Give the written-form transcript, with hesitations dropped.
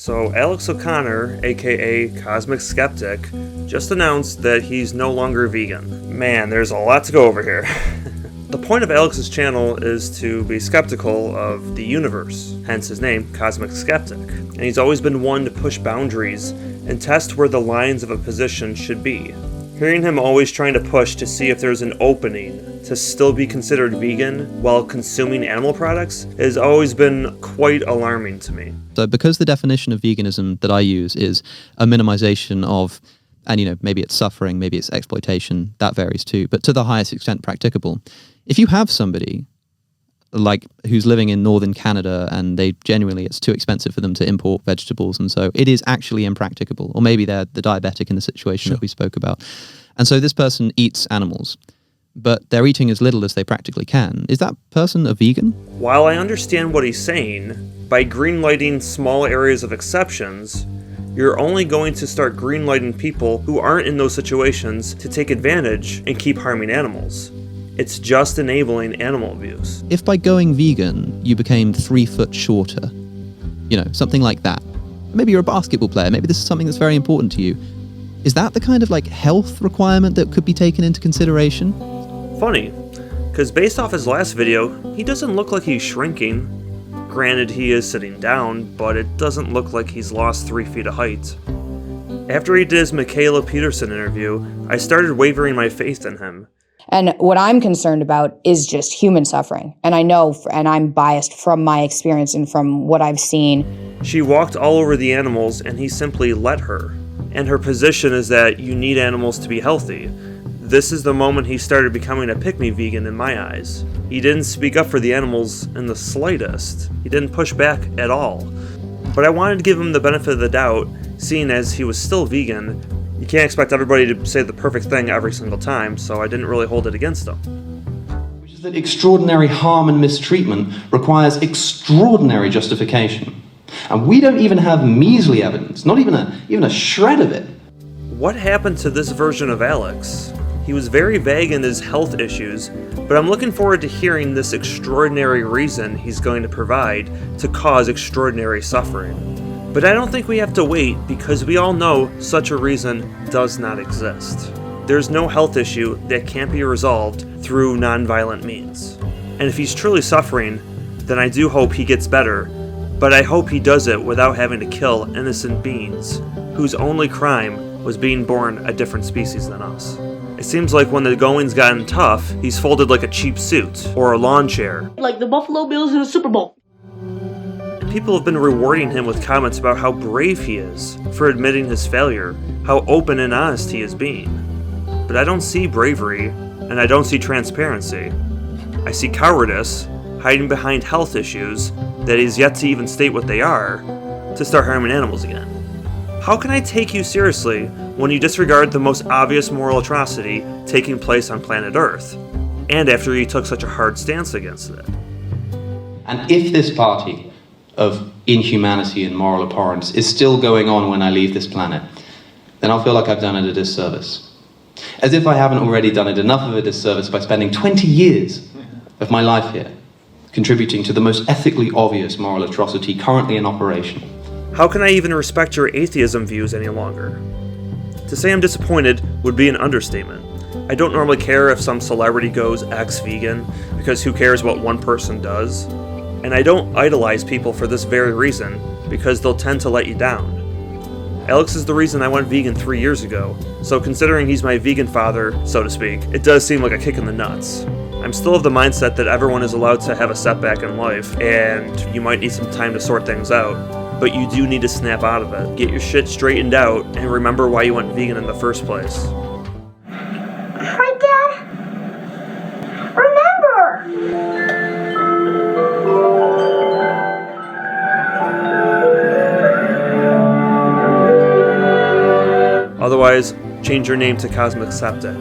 So Alex O'Connor, aka Cosmic Skeptic, just announced that he's no longer vegan. Man, there's a lot to go over here. The point of Alex's channel is to be skeptical of the universe, hence his name, Cosmic Skeptic. And he's always been one to push boundaries and test where the lines of a position should be. Hearing him always trying to push to see if there's an opening to still be considered vegan while consuming animal products has always been quite alarming to me. So because the definition of veganism that I use is a minimization of, and maybe it's suffering, maybe it's exploitation, that varies too, but to the highest extent practicable. If you have somebody like who's living in northern Canada and it's too expensive for them to import vegetables, and so it is actually impracticable, or maybe they're the diabetic in the situation that we spoke about. And so this person eats animals, but they're eating as little as they practically can. Is that person a vegan? While I understand what he's saying, by greenlighting small areas of exceptions, you're only going to start greenlighting people who aren't in those situations to take advantage and keep harming animals. It's just enabling animal abuse. If by going vegan, you became 3 foot shorter, something like that. Maybe you're a basketball player, maybe this is something that's very important to you. Is that the kind of health requirement that could be taken into consideration? Funny, because based off his last video, he doesn't look like he's shrinking. Granted, he is sitting down, but it doesn't look like he's lost 3 feet of height. After he did his Michaela Peterson interview, I started wavering my faith in him. And what I'm concerned about is just human suffering. And I know, and I'm biased from my experience and from what I've seen. She walked all over the animals and he simply let her. And her position is that you need animals to be healthy. This is the moment he started becoming a pick-me vegan in my eyes. He didn't speak up for the animals in the slightest. He didn't push back at all. But I wanted to give him the benefit of the doubt, seeing as he was still vegan. You can't expect everybody to say the perfect thing every single time, so I didn't really hold it against him. Which is that extraordinary harm and mistreatment requires extraordinary justification. And we don't even have measly evidence, not even a shred of it. What happened to this version of Alex? He was very vague in his health issues, but I'm looking forward to hearing this extraordinary reason he's going to provide to cause extraordinary suffering. But I don't think we have to wait, because we all know such a reason does not exist. There's no health issue that can't be resolved through nonviolent means. And if he's truly suffering, then I do hope he gets better, but I hope he does it without having to kill innocent beings whose only crime was being born a different species than us. It seems like when the going's gotten tough, he's folded like a cheap suit or a lawn chair. Like the Buffalo Bills in the Super Bowl. People have been rewarding him with comments about how brave he is for admitting his failure, how open and honest he is being. But I don't see bravery, and I don't see transparency. I see cowardice, hiding behind health issues that he's yet to even state what they are, to start harming animals again. How can I take you seriously when you disregard the most obvious moral atrocity taking place on planet Earth, and after you took such a hard stance against it? And if this party of inhumanity and moral abhorrence is still going on when I leave this planet, then I'll feel like I've done it a disservice. As if I haven't already done it enough of a disservice by spending 20 years of my life here, contributing to the most ethically obvious moral atrocity currently in operation. How can I even respect your atheism views any longer? To say I'm disappointed would be an understatement. I don't normally care if some celebrity goes ex-vegan, because who cares what one person does? And I don't idolize people for this very reason, because they'll tend to let you down. Alex is the reason I went vegan 3 years ago, so considering he's my vegan father, so to speak, it does seem like a kick in the nuts. I'm still of the mindset that everyone is allowed to have a setback in life, and you might need some time to sort things out, but you do need to snap out of it, get your shit straightened out, and remember why you went vegan in the first place. Hi, Dad. Remember! Otherwise, change your name to Cosmic Skeptic.